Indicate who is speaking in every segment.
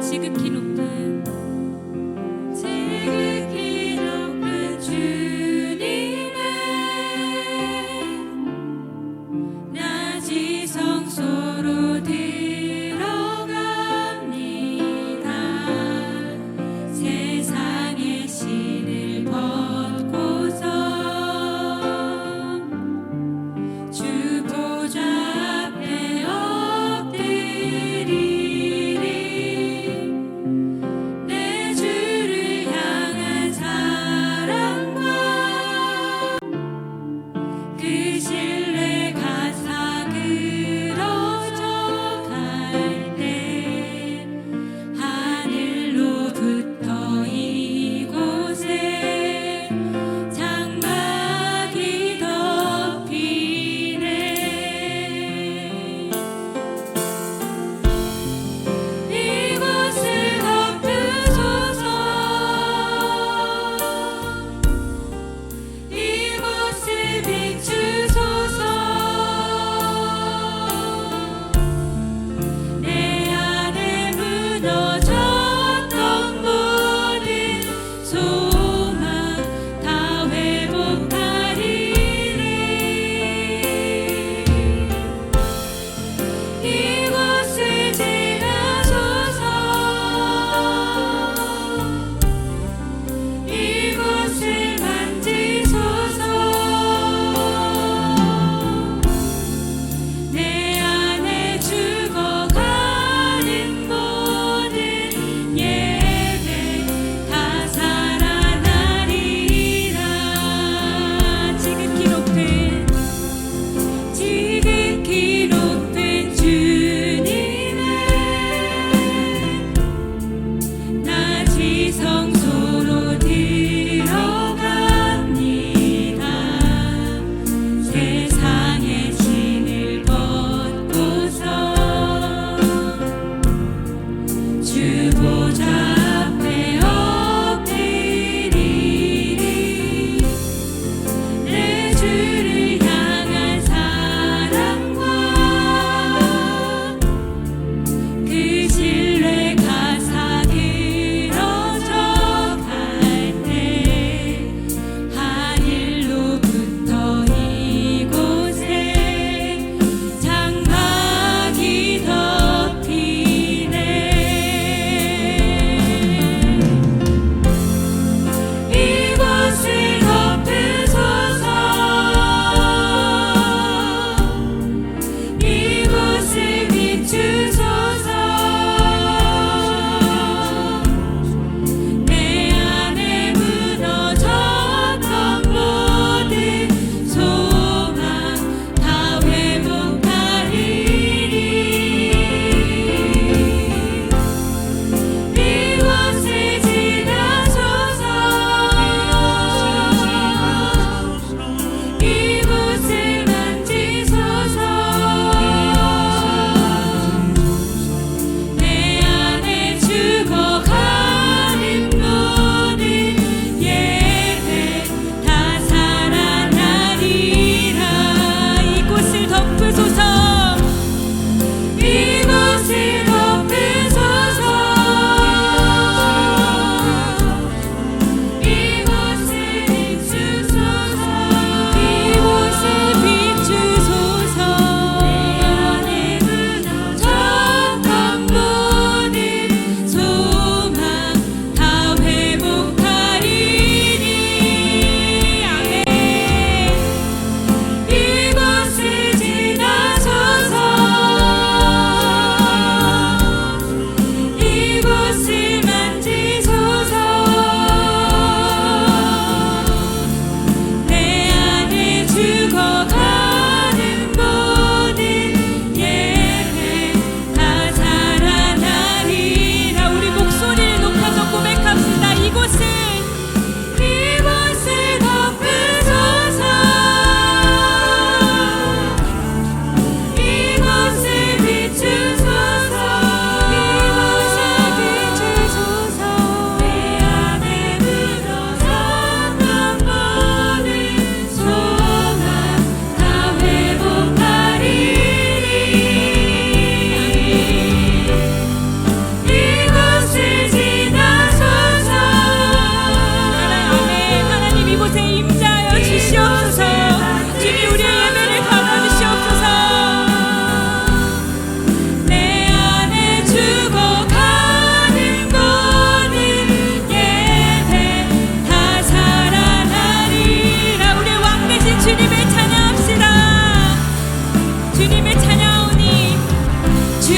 Speaker 1: 지극히 높은 주님의 낮이 성소로 들어갑니다. 세상의 신을 벗고서 주 보좌 앞에 엎드리리.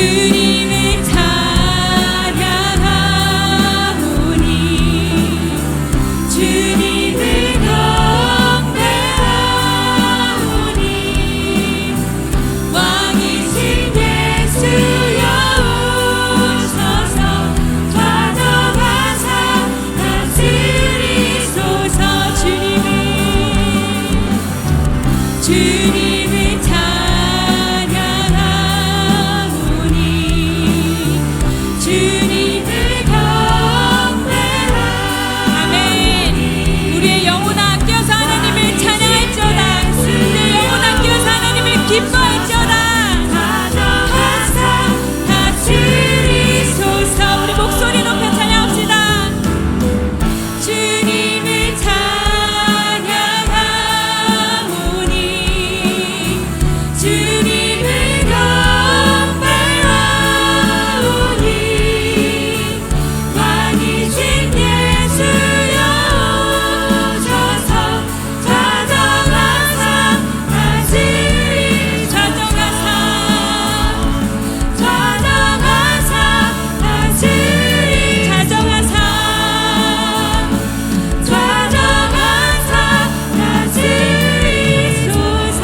Speaker 1: 주님을 찬양하오니 주님을 경배하오니 왕이신 예수여 오셔서 좌정하사 다스리소서. 주님을 찬양하오니 주님을 경배하오니. 우리의 영혼 아껴서 하나님을 찬양할지어다. 우리의 영혼 아껴서 하나님을 기뻐할지어다. 좌정하사 다스리소서. 우리 목소리 높여 찬양합시다. 주님을 찬양하오니 주님을 경배하오니 왕이신 예수여 오셔서 좌정하사 다스리소서.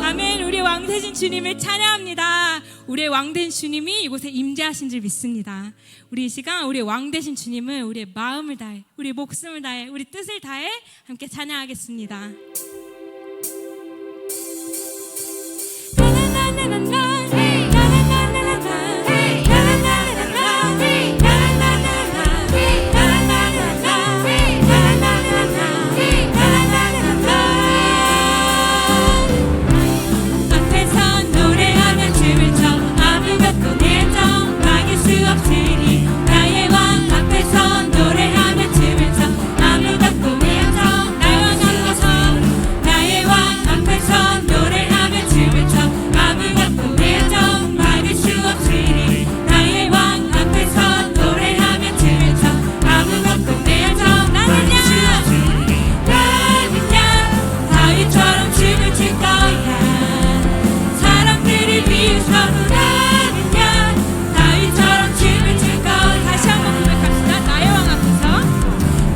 Speaker 1: 아멘. 우리 왕되신 주님을 찬양합니다. 우리의 왕된 주님이 이곳에 임재하신 줄 믿습니다. 우리 이 시간 우리의 왕되신 주님을 우리의 마음을 다해, 우리의 목숨을 다해, 우리 뜻을 다해 함께 찬양하겠습니다. 앞에선 노래하며 춤을 춰 아무것도 내정 막을 수 없으니 나의 왕 앞에선 노래하며 춤을 춰 아무것도 내정 나의 왕 앞에서 나의 왕 앞에선 노래하며 춤을 춰 아무것도 내정 막을 수 없으니 나의 왕 앞에선 노래하며 춤을 춰 아무것도 내정 나는야 다윗처럼 춤을 출 거야. 사람들이 비웃어도 나는야 다윗처럼 춤을 출 거야. 다시 한번 고백합시다. 나의 왕 앞에서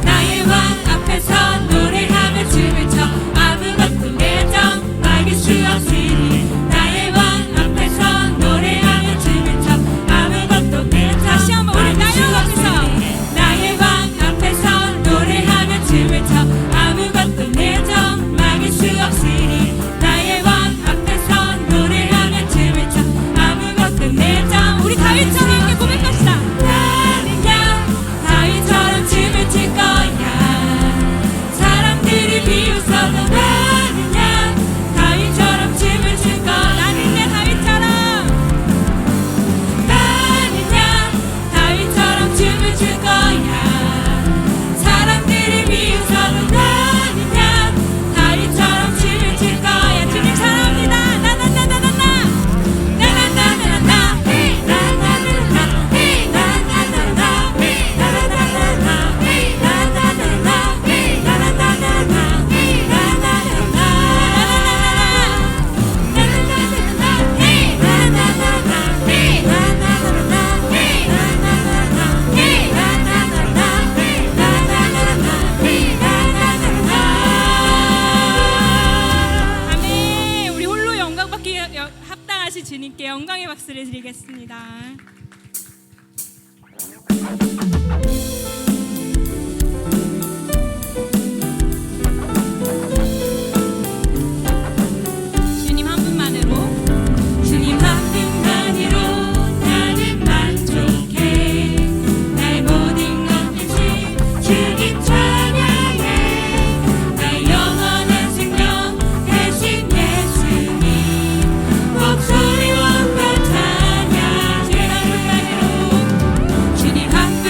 Speaker 1: 나의 왕 앞에서 노래하며 춤을 춰 아무것도 내정 막을 수 없으니 나의 왕 앞에서 노래하며 춤을 춰 아무것도 내정 다시 한번 우리 나의 왕 앞에서 나의 왕 앞에서 노래하며 춤을 춰 아무것도 내정 막을 수 없으니 나의 왕 앞에서 노래하며 춤을 춰 아무것도 내정. 우리 다윗처럼 함께 고백합시다. 나는야 다윗처럼 춤을 출 거야. 사람들이 비웃어도 나는야 다윗처럼 춤을 출 거야. 나는야 다윗처럼 춤을 출 거야. 사람들이 비웃어도 나는야 다윗처럼 춤을 출 거야. 주님 사랑합니다. 나나나나나나 나나나나나 아멘. 우리 홀로 영광받기 합당하신 주님께 영광의 박수를 드리겠습니다. 주님 한 분만으로 주님 한 분만으로 나는 만족해. 나의 모든 것 대신 주님 찬양해. 나의 영원한 생명 대신 예수님 목소리 높여 찬양해. 주님 한 분만으로 주님 한 분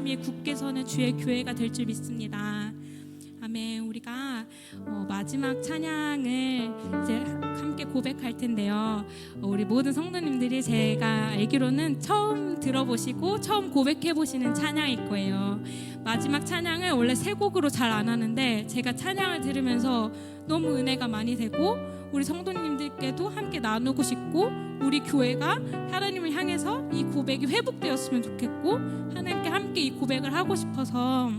Speaker 1: 위에 굳게 서는 주의 교회가 될 줄 믿습니다. 아멘. 우리가 마지막 찬양을 이제 함께 고백할 텐데요. 우리 모든 성도님들이 제가 알기로는 처음 들어보시고 처음 고백해 보시는 찬양일 거예요. 마지막 찬양을 원래 세 곡으로 잘 안 하는데 제가 찬양을 들으면서 너무 은혜가 많이 되고 우리 성도님들께도 함께 나누고 싶고 우리 교회가 하나님을 향해서 이 고백이 회복되었으면 좋겠고 하나님께 함께 이 고백을 하고 싶어서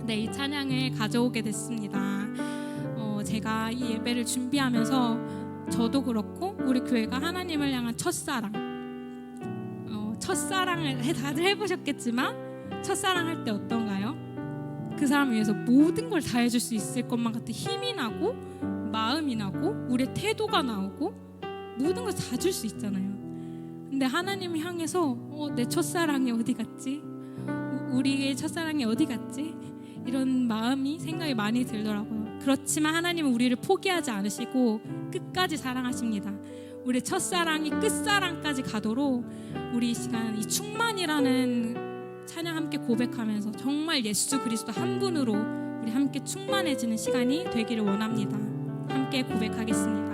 Speaker 1: 이 찬양을 가져오게 됐습니다. 제가 이 예배를 준비하면서 저도 그렇고 우리 교회가 하나님을 향한 첫사랑을 다들 해보셨겠지만 첫사랑 할 때 어떤가요? 그 사람을 위해서 모든 걸 다 해줄 수 있을 것만 같은 힘이 나고 마음이 나고 우리의 태도가 나오고 모든 걸 다 줄 수 있잖아요. 근데 하나님을 향해서 내 첫사랑이 어디 갔지? 우리의 첫사랑이 어디 갔지? 이런 생각이 많이 들더라고요. 그렇지만 하나님은 우리를 포기하지 않으시고 끝까지 사랑하십니다. 우리 첫사랑이 끝사랑까지 가도록 우리 이 시간 이 충만이라는 찬양 함께 고백하면서 정말 예수 그리스도 한 분으로 우리 함께 충만해지는 시간이 되기를 원합니다. 함께 고백하겠습니다.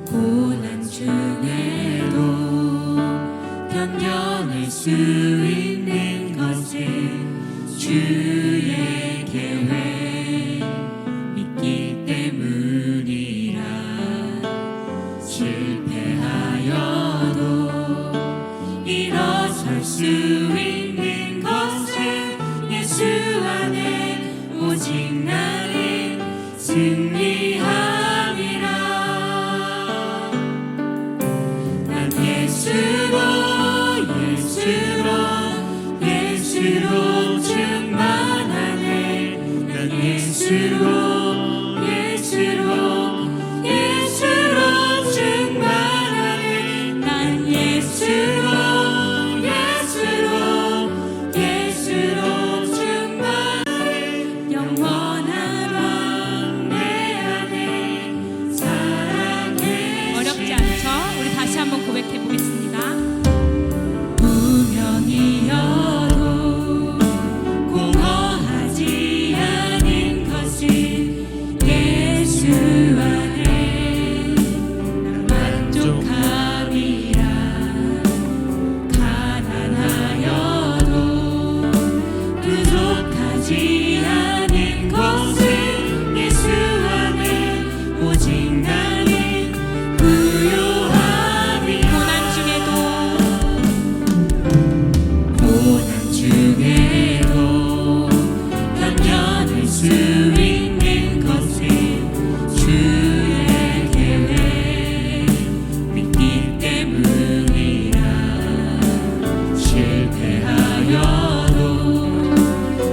Speaker 2: 고난 중에도 견뎌낼 수 있는 것은 주의 계획 믿기 때문이라. 실패하여도 일어설 수 있는 것은 예수 안에 오직 나는 승리함이라. 난 예수로 충만하네. 난 예수로 충만하네. 난 예수로 충만하네. 영원한 왕 내 안에 사랑해.
Speaker 1: 어렵지 않죠? 우리 다시 한번 고백해 보겠습니다.
Speaker 2: 운명이여도 공허하지 않은 것은 예수 안에 난 만족함이라. 가난하여도 부족하지 않은 것은 예수 안에 오직 나는 부요함이. 고난 중에도 견뎌낼 수 있는 것은 주의 계획 믿기 때문이라. 실패하여도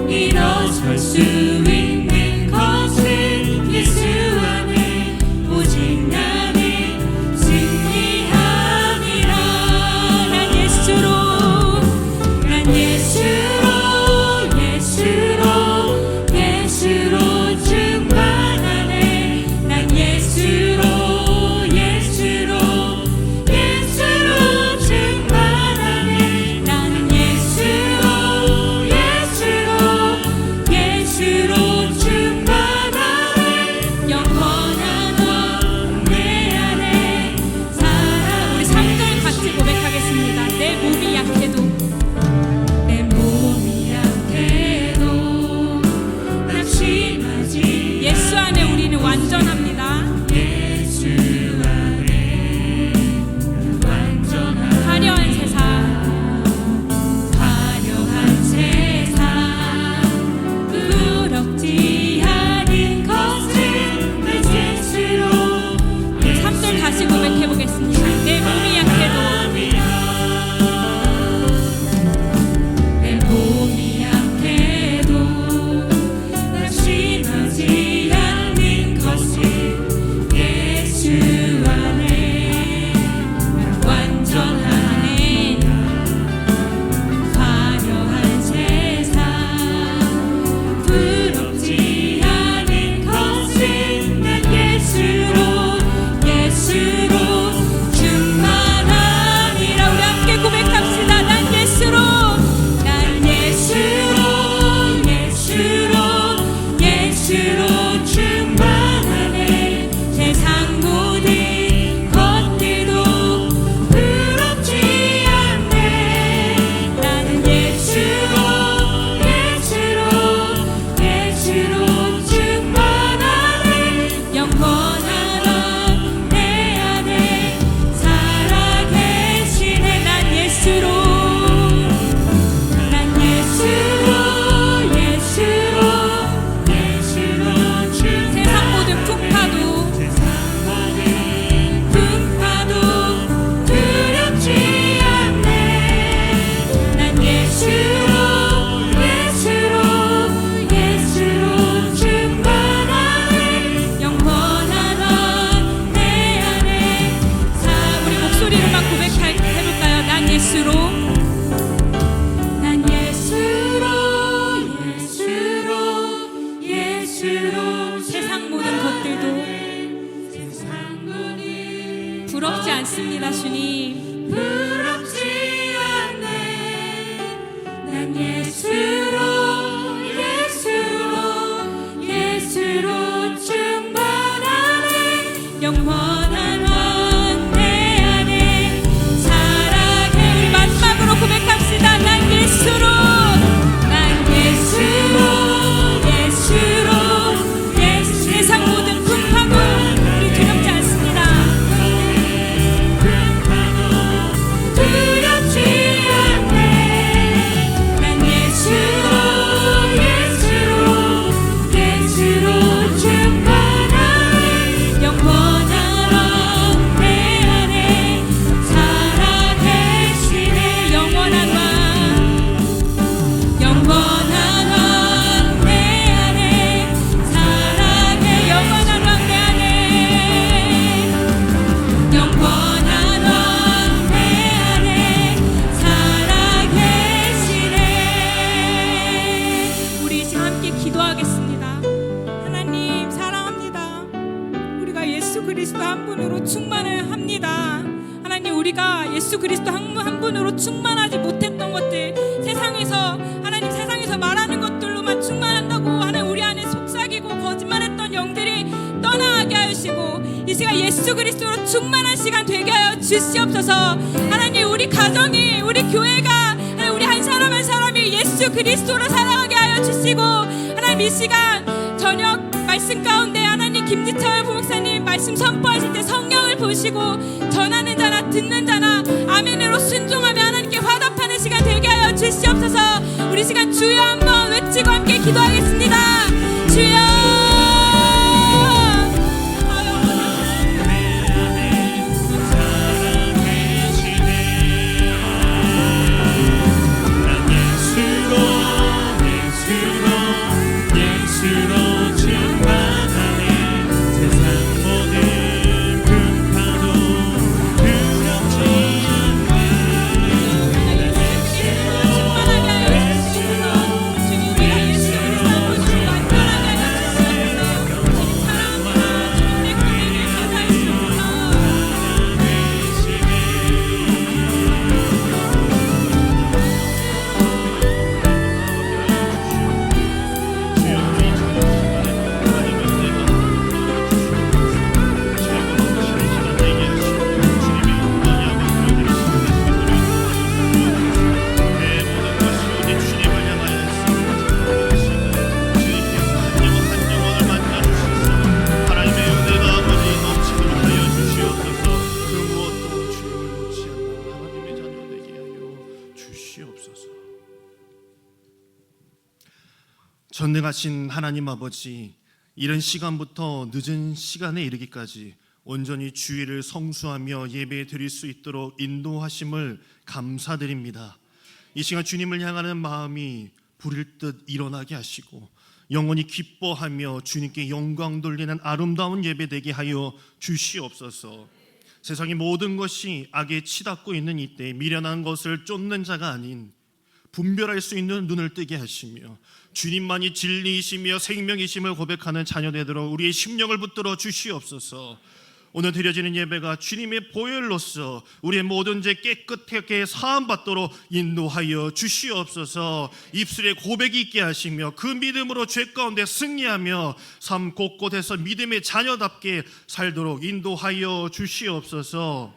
Speaker 2: 일어설 수 있는 것은 예수 안에 오직
Speaker 1: 부럽지 않습니다. 주님
Speaker 2: 부럽지 않네. 난 예수로 충만하네.
Speaker 1: 영원한 왕 내 안에 살아계. 우리 마지막으로 고백합시다. 난 예수로 세상 모든 풍파도 우리 두렵지 않습니다.
Speaker 2: 두렵지 않네. 난 예수로 충만하네.
Speaker 1: 영원한 왕 내 안에 살아계시네. 영원한 왕 내 안에 살아계. 영원한 왕 내 안에 살아계시네. 우리 이제 함께 기도하겠습니다. 하나님 사랑합니다. 우리가 예수 그리스도 한 분으로 충만을 합니다. 하나님 우리가 예수 그리스도 한 분으로 충만하지 못했던 것들, 세상에서 말하는 것들로만 충만한다고 하는 우리 안에 속삭이고 거짓말했던 영들이 떠나가게 하시고 이 시간 예수 그리스도로 충만한 시간 되게 하여 주시옵소서. 하나님 우리 가정이, 우리 교회가, 하나님 우리 한 사람 한 사람이 예수 그리스도로 살아가게 하여 주시고, 하나님 이 시간 저녁 말씀 가운데 하나님 김지철 부목사님 말씀 선포하실 때 성령을 보시고 전하는 자나 듣는 자나 아멘으로 순종하며 하나님께 화답하는 시간 되게 하여 주시옵소서. 우리 시간 주여 한번 외치고 함께 기도하겠습니다. 주여
Speaker 2: 예수로 충만하네. 세상 모든 풍파도 두렵지 않네.
Speaker 1: 충만하게 하여 주시옵소서. 주님 우리가 예수 그리스도 한 분으로 완전하게 하여 주시옵소서. 주님 사랑합니다. 주님 내 고백을 받아주시옵소서.
Speaker 3: 전능하신 하나님 아버지, 이른 시간부터 늦은 시간에 이르기까지 온전히 주의를 성수하며 예배 드릴 수 있도록 인도하심을 감사드립니다. 이 시간 주님을 향하는 마음이 불일 듯 일어나게 하시고 영원히 기뻐하며 주님께 영광 돌리는 아름다운 예배 되게 하여 주시옵소서. 세상의 모든 것이 악에 치닫고 있는 이때 미련한 것을 쫓는 자가 아닌 분별할 수 있는 눈을 뜨게 하시며 주님만이 진리이시며 생명이심을 고백하는 자녀 되도록 우리의 심령을 붙들어 주시옵소서. 오늘 드려지는 예배가 주님의 보혈로서 우리의 모든 죄 깨끗하게 사함받도록 인도하여 주시옵소서. 입술에 고백이 있게 하시며 그 믿음으로 죄 가운데 승리하며 삶 곳곳에서 믿음의 자녀답게 살도록 인도하여 주시옵소서.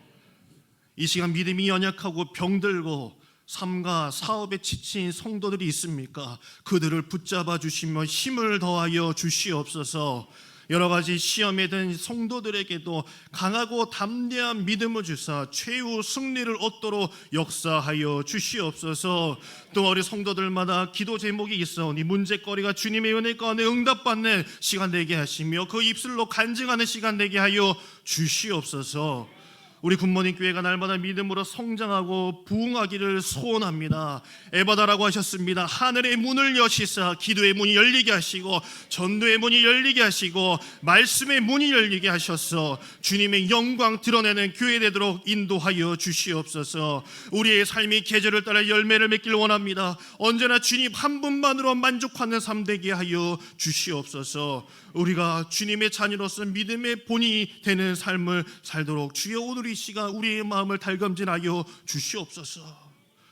Speaker 3: 이 시간 믿음이 연약하고 병들고 삶과 사업에 지친 성도들이 있습니까? 그들을 붙잡아 주시며 힘을 더하여 주시옵소서. 여러 가지 시험에 든 성도들에게도 강하고 담대한 믿음을 주사 최후 승리를 얻도록 역사하여 주시옵소서. 또 우리 성도들마다 기도 제목이 있어오니 문제거리가 주님의 은혜 가운데 응답받는 시간 되게 하시며 그 입술로 간증하는 시간 되게 하여 주시옵소서. 우리 굿모닝 교회가 날마다 믿음으로 성장하고 부흥하기를 소원합니다. 에바다라고 하셨습니다. 하늘의 문을 여시사 기도의 문이 열리게 하시고 전도의 문이 열리게 하시고 말씀의 문이 열리게 하셔서 주님의 영광 드러내는 교회 되도록 인도하여 주시옵소서. 우리의 삶이 계절을 따라 열매를 맺길 원합니다. 언제나 주님 한 분만으로 만족하는 삶 되게 하여 주시옵소서. 우리가 주님의 자녀로서 믿음의 본이 되는 삶을 살도록 주여 오늘 이 시간 우리의 마음을 달검진하여 주시옵소서.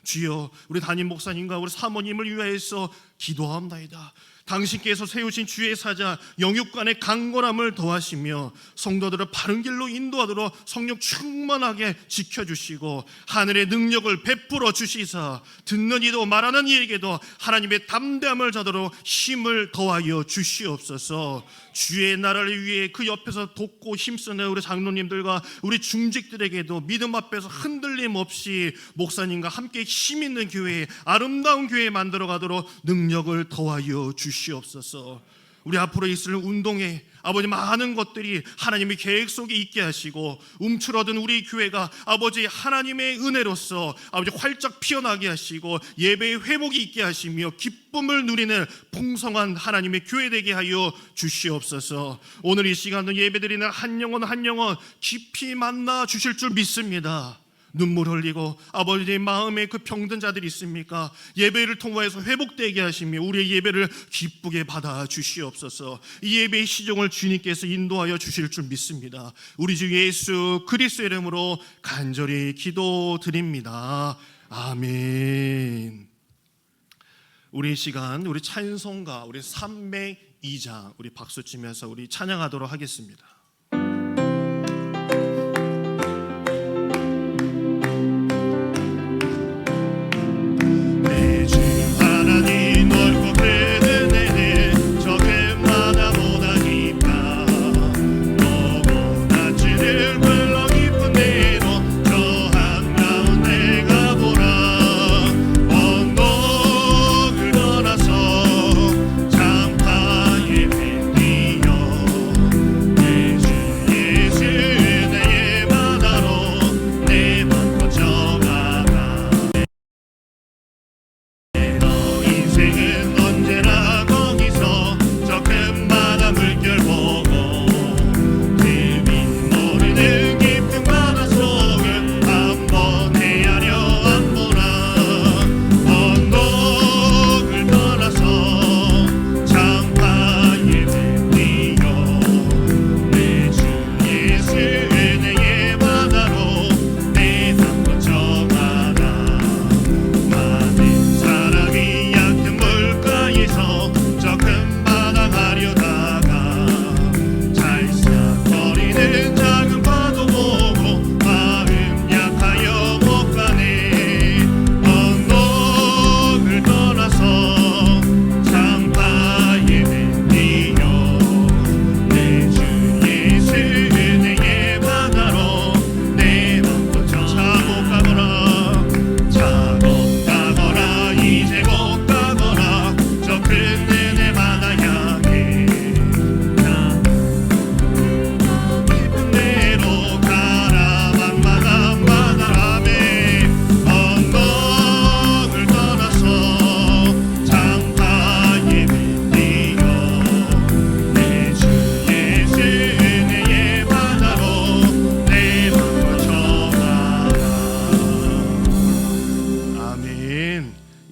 Speaker 3: 주여 우리 담임 목사님과 우리 사모님을 위하여서 기도하옵나이다. 당신께서 세우신 주의 사자 영육간의 강건함을 더하시며 성도들을 바른 길로 인도하도록 성령 충만하게 지켜주시고 하늘의 능력을 베풀어 주시사 듣는 이도 말하는 이에게도 하나님의 담대함을 자도록 힘을 더하여 주시옵소서. 주의 나라를 위해 그 옆에서 돕고 힘쓰는 우리 장로님들과 우리 중직들에게도 믿음 앞에서 흔들림 없이 목사님과 함께 힘 있는 교회, 아름다운 교회 만들어 가도록 능력을 더하여 주시옵소서. 우리 앞으로 있을 운동에 아버지 많은 것들이 하나님의 계획 속에 있게 하시고 움츠러든 우리 교회가 아버지 하나님의 은혜로서 아버지 활짝 피어나게 하시고 예배의 회복이 있게 하시며 기쁨을 누리는 풍성한 하나님의 교회 되게 하여 주시옵소서. 오늘 이 시간은 예배드리는 한 영혼 한 영혼 깊이 만나 주실 줄 믿습니다. 눈물 흘리고 아버지의 마음에 그 병든 자들이 있습니까? 예배를 통해서 회복되게 하시며 우리의 예배를 기쁘게 받아 주시옵소서. 이 예배의 시종을 주님께서 인도하여 주실 줄 믿습니다. 우리 주 예수 그리스도의 이름으로 간절히 기도드립니다. 아멘. 우리 시간 우리 찬송가 우리 302장 우리 박수 치면서 우리 찬양하도록 하겠습니다.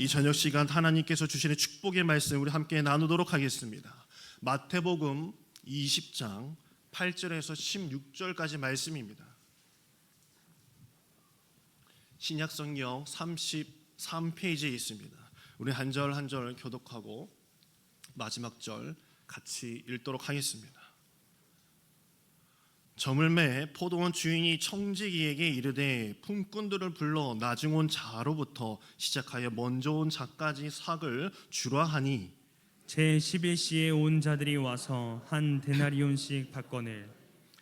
Speaker 3: 저녁 시간 하나님께서 주시는 축복의 말씀 우리 함께 나누도록 하겠습니다. 마태복음 20장 8절에서 16절까지 말씀입니다. 신약성경 33페이지에 있습니다. 우리 한 절 한 절 교독하고 마지막 절 같이 읽도록 하겠습니다. 저물매 포도원 주인이 청지기에게 이르되 품꾼들을 불러 나중 온 자로부터 시작하여 먼저 온 자까지 삭을 주라 하니
Speaker 4: 제 11시에 온 자들이 와서 한 데나리온씩 받거늘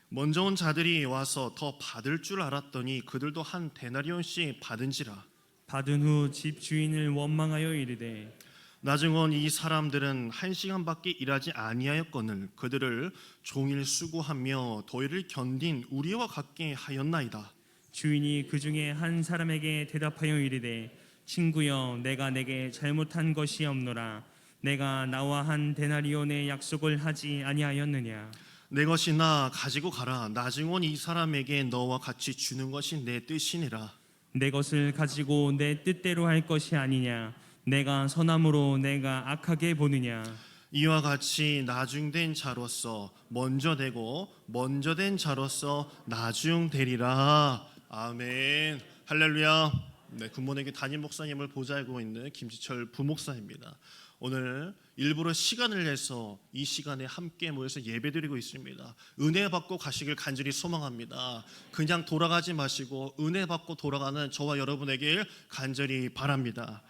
Speaker 3: 먼저 온 자들이 와서 더 받을 줄 알았더니 그들도 한 데나리온씩 받은지라.
Speaker 4: 받은 후 집 주인을 원망하여 이르되
Speaker 3: 나중 온 이 사람들은 1시간밖에 일하지 아니하였거늘 그들을 종일 수고하며 더위를 견딘 우리와 같게 하였나이다.
Speaker 4: 주인이 그 중에 한 사람에게 대답하여 이르되 친구여 내가 내게 잘못한 것이 없노라. 내가 나와 한 데나리온의 약속을 하지 아니하였느냐.
Speaker 3: 내 것이나 가지고 가라. 나중 온 이 사람에게 너와 같이 주는 것이 내 뜻이니라.
Speaker 4: 내 것을 가지고 내 뜻대로 할 것이 아니냐. 내가 선함으로 내가 악하게 보느냐.
Speaker 3: 이와 같이 나중된 자로서 먼저 되고 먼저 된 자로서 나중되리라. 아멘. 할렐루야. 네, 굿모닝의 담임 목사님을 보좌하고 있는 김지철 부목사입니다. 오늘 일부러 시간을 내서 이 시간에 함께 모여서 예배드리고 있습니다. 은혜 받고 가시길 간절히 소망합니다. 그냥 돌아가지 마시고 은혜 받고 돌아가는 저와 여러분에게 간절히 바랍니다.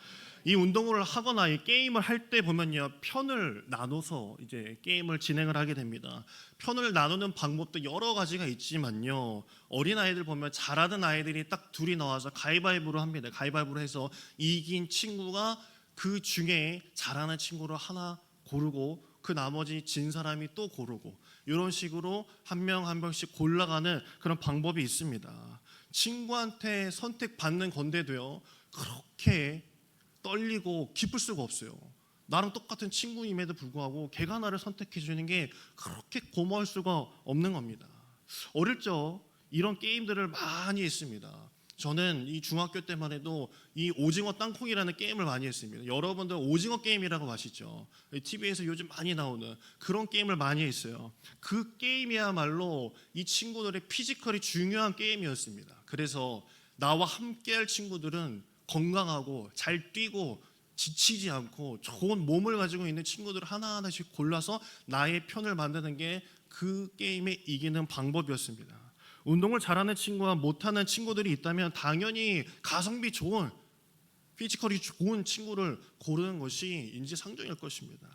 Speaker 3: 이 운동을 하거나 이 게임을 할 때 보면요, 편을 나눠서 이제 게임을 진행을 하게 됩니다. 편을 나누는 방법도 여러 가지가 있지만요, 어린 아이들 보면 잘하는 아이들이 딱 둘이 나와서 가위바위보를 합니다. 가위바위보를 해서 이긴 친구가 그 중에 잘하는 친구를 하나 고르고 그 나머지 진 사람이 또 고르고, 이런 식으로 한 명 한 명씩 골라가는 그런 방법이 있습니다. 친구한테 선택받는 건데도요, 그렇게 떨리고 기쁠 수가 없어요. 나랑 똑같은 친구임에도 불구하고 걔가 나를 선택해 주는 게 그렇게 고마울 수가 없는 겁니다. 어릴 적 이런 게임들을 많이 했습니다. 저는 이 중학교 때만 해도 이 오징어 땅콩이라는 게임을 많이 했습니다. 여러분들 오징어 게임이라고 아시죠? TV에서 요즘 많이 나오는 그런 게임을 많이 했어요. 그 게임이야말로 이 친구들의 피지컬이 중요한 게임이었습니다. 그래서 나와 함께할 친구들은 건강하고 잘 뛰고 지치지 않고 좋은 몸을 가지고 있는 친구들을 하나하나씩 골라서 나의 편을 만드는 게 그 게임에 이기는 방법이었습니다. 운동을 잘하는 친구와 못하는 친구들이 있다면 당연히 가성비 좋은, 피지컬이 좋은 친구를 고르는 것이 인지상정일 것입니다.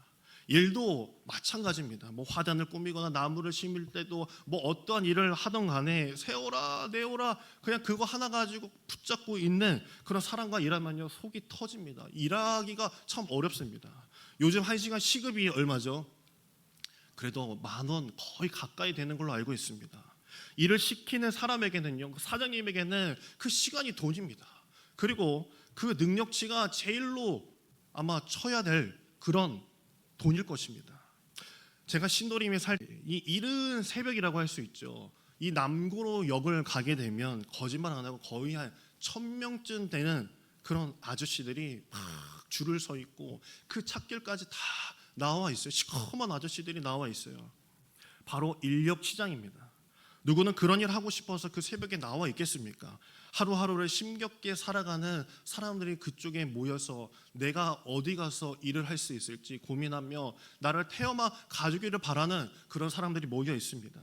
Speaker 3: 일도 마찬가지입니다. 뭐 화단을 꾸미거나 나무를 심을 때도 뭐 어떠한 일을 하던 간에 세워라 내오라 그냥 그거 하나 가지고 붙잡고 있는 그런 사람과 일하면요, 속이 터집니다. 일하기가 참 어렵습니다. 요즘 1시간 시급이 얼마죠? 그래도 10,000원 거의 가까이 되는 걸로 알고 있습니다. 일을 시키는 사람에게는요, 사장님에게는 그 시간이 돈입니다. 그리고 그 능력치가 제일로 아마 쳐야 될 그런 돈일 것입니다. 제가 신도림에 살 때 이 이른 새벽이라고 할 수 있죠. 이 남구로 역을 가게 되면 거짓말 안 하고 거의 한 1,000명쯤 되는 그런 아저씨들이 막 줄을 서 있고 그 찻길까지 다 나와 있어요. 시커먼 아저씨들이 나와 있어요. 바로 인력 시장입니다. 누구는 그런 일 하고 싶어서 그 새벽에 나와 있겠습니까? 하루하루를 힘겹게 살아가는 사람들이 그쪽에 모여서 내가 어디 가서 일을 할 수 있을지 고민하며 나를 태워마 가주기를 바라는 그런 사람들이 모여 있습니다.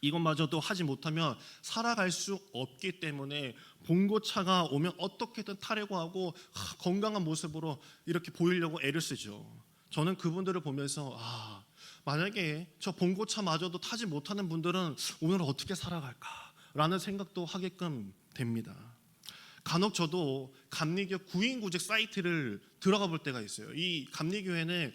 Speaker 3: 이것마저도 하지 못하면 살아갈 수 없기 때문에 봉고차가 오면 어떻게든 타려고 하고 건강한 모습으로 이렇게 보이려고 애를 쓰죠. 저는 그분들을 보면서 만약에 저 봉고차마저도 타지 못하는 분들은 오늘 어떻게 살아갈까라는 생각도 하게끔 됩니다. 간혹 저도 감리교 구인구직 사이트를 들어가 볼 때가 있어요. 이 감리교회는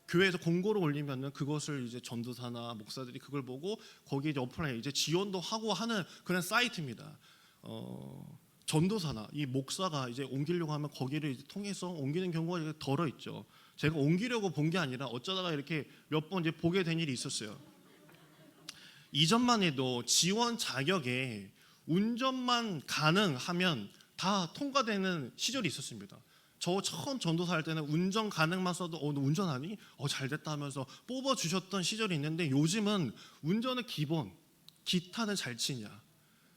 Speaker 3: 교회에서 공고를 올리면은 그것을 이제 전도사나 목사들이 그걸 보고 거기에 이제 어플라인 이제 지원도 하고 하는 그런 사이트입니다. 전도사나 이 목사가 이제 옮기려고 하면 거기를 이제 통해서 옮기는 경우가 이제 덜어 있죠. 제가 옮기려고 본 게 아니라 어쩌다가 이렇게 몇 번 이제 보게 된 일이 있었어요. 이전만 해도 지원 자격에 운전만 가능하면 다 통과되는 시절이 있었습니다. 저 처음 전도사 할 때는 운전 가능만 써도 너 운전하니? 잘됐다 하면서 뽑아주셨던 시절이 있는데 요즘은 운전은 기본, 기타는 잘 치냐,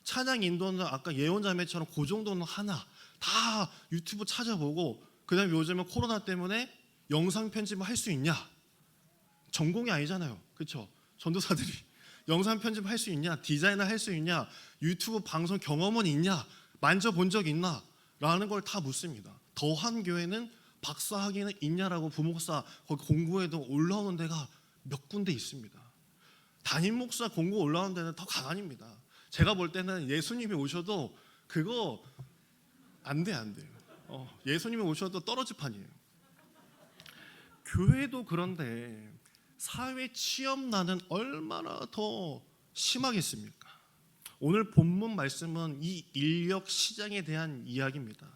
Speaker 3: 찬양 인도는 아까 예언자매처럼 그 정도는 하나, 다 유튜브 찾아보고, 그 다음에 요즘은 코로나 때문에 영상 편집을 할 수 있냐? 전공이 아니잖아요. 그렇죠? 전도사들이 영상 편집 할 수 있냐? 디자인을 할 수 있냐? 유튜브 방송 경험은 있냐? 만져본 적 있나? 라는 걸 다 묻습니다. 더한 교회는 박사 학위는 있냐라고 부목사 거기 공고에도 올라오는 데가 몇 군데 있습니다. 담임 목사 공고 올라오는 데는 더 가관입니다. 제가 볼 때는 예수님이 오셔도 그거 안 돼요. 예수님이 오셔도 떨어질 판이에요. 교회도 그런데 사회 취업난은 얼마나 더 심하겠습니까? 오늘 본문 말씀은 이 인력 시장에 대한 이야기입니다.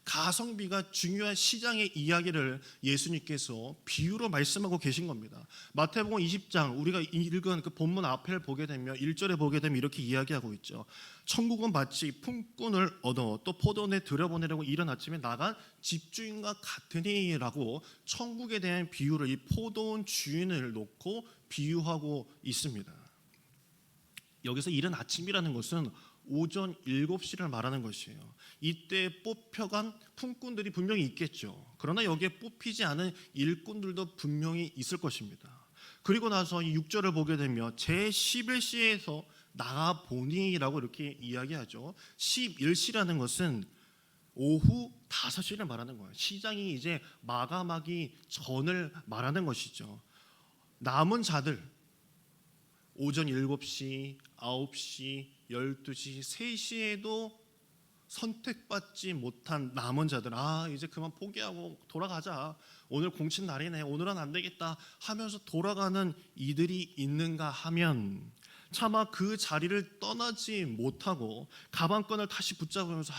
Speaker 3: 가성비가 중요한 시장의 이야기를 예수님께서 비유로 말씀하고 계신 겁니다. 마태복음 20장 우리가 읽은 그 본문 앞을 보게 되면 1절에 보게 되면 이렇게 이야기하고 있죠. 천국은 마치 품꾼을 얻어 또 포도원에 들여보내려고 이른 아침에 나간 집주인과 같으니라고 천국에 대한 비유를 이 포도원 주인을 놓고 비유하고 있습니다. 여기서 이른 아침이라는 것은 오전 7시를 말하는 것이에요. 이때 뽑혀간 품꾼들이 분명히 있겠죠. 그러나 여기에 뽑히지 않은 일꾼들도 분명히 있을 것입니다. 그리고 나서 이 6절을 보게 되면 제11시에서 나가보니라고 이렇게 이야기하죠. 11시라는 것은 오후 5시를 말하는 거예요. 시장이 이제 마감하기 전을 말하는 것이죠. 남은 자들 오전 7시, 9시, 12시, 3시에도 선택받지 못한 남은 자들, 이제 그만 포기하고 돌아가자, 오늘 공친 날이네, 오늘은 안 되겠다 하면서 돌아가는 이들이 있는가 하면 차마 그 자리를 떠나지 못하고 가방끈을 다시 붙잡으면서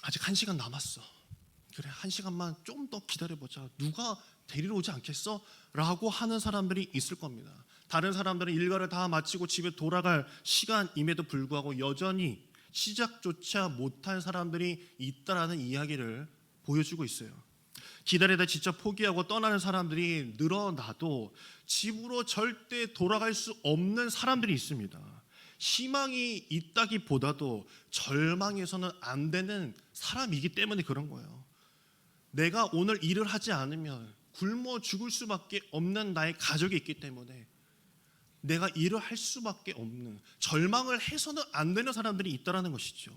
Speaker 3: 아직 1시간 남았어, 그래 1시간만 좀 더 기다려보자, 누가 데리러 오지 않겠어? 라고 하는 사람들이 있을 겁니다. 다른 사람들은 일과를 다 마치고 집에 돌아갈 시간임에도 불구하고 여전히 시작조차 못한 사람들이 있다라는 이야기를 보여주고 있어요. 기다리다 진짜 포기하고 떠나는 사람들이 늘어나도 집으로 절대 돌아갈 수 없는 사람들이 있습니다. 희망이 있다기보다도 절망해서는 안 되는 사람이기 때문에 그런 거예요. 내가 오늘 일을 하지 않으면 굶어 죽을 수밖에 없는 나의 가족이 있기 때문에 내가 일을 할 수밖에 없는, 절망을 해서는 안 되는 사람들이 있다라는 것이죠.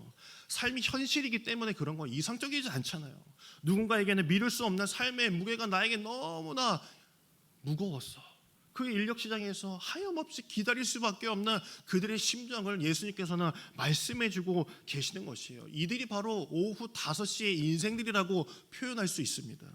Speaker 3: 삶이 현실이기 때문에 그런 거 이상적이지 않잖아요. 누군가에게는 미룰 수 없는 삶의 무게가 나에게 너무나 무거웠어. 그 인력시장에서 하염없이 기다릴 수밖에 없는 그들의 심정을 예수님께서는 말씀해주고 계시는 것이에요. 이들이 바로 오후 5시의 인생들이라고 표현할 수 있습니다.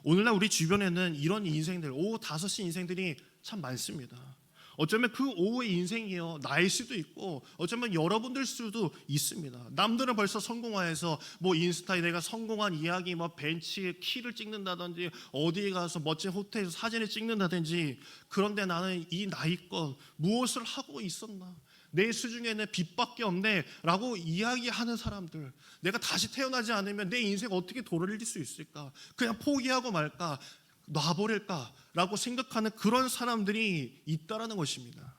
Speaker 3: 오늘날 우리 주변에는 이런 인생들, 오후 5시 인생들이 참 많습니다. 어쩌면 그 오후의 인생이요, 나일 수도 있고 어쩌면 여러분들 수도 있습니다. 남들은 벌써 성공화해서 인스타에 내가 성공한 이야기, 벤치에 키를 찍는다든지 어디에 가서 멋진 호텔에서 사진을 찍는다든지, 그런데 나는 이 나이껏 무엇을 하고 있었나, 내 수중에는 빚밖에 없네 라고 이야기하는 사람들, 내가 다시 태어나지 않으면 내 인생 어떻게 돌릴 수 있을까, 그냥 포기하고 말까, 놔버릴까 라고 생각하는 그런 사람들이 있다라는 것입니다.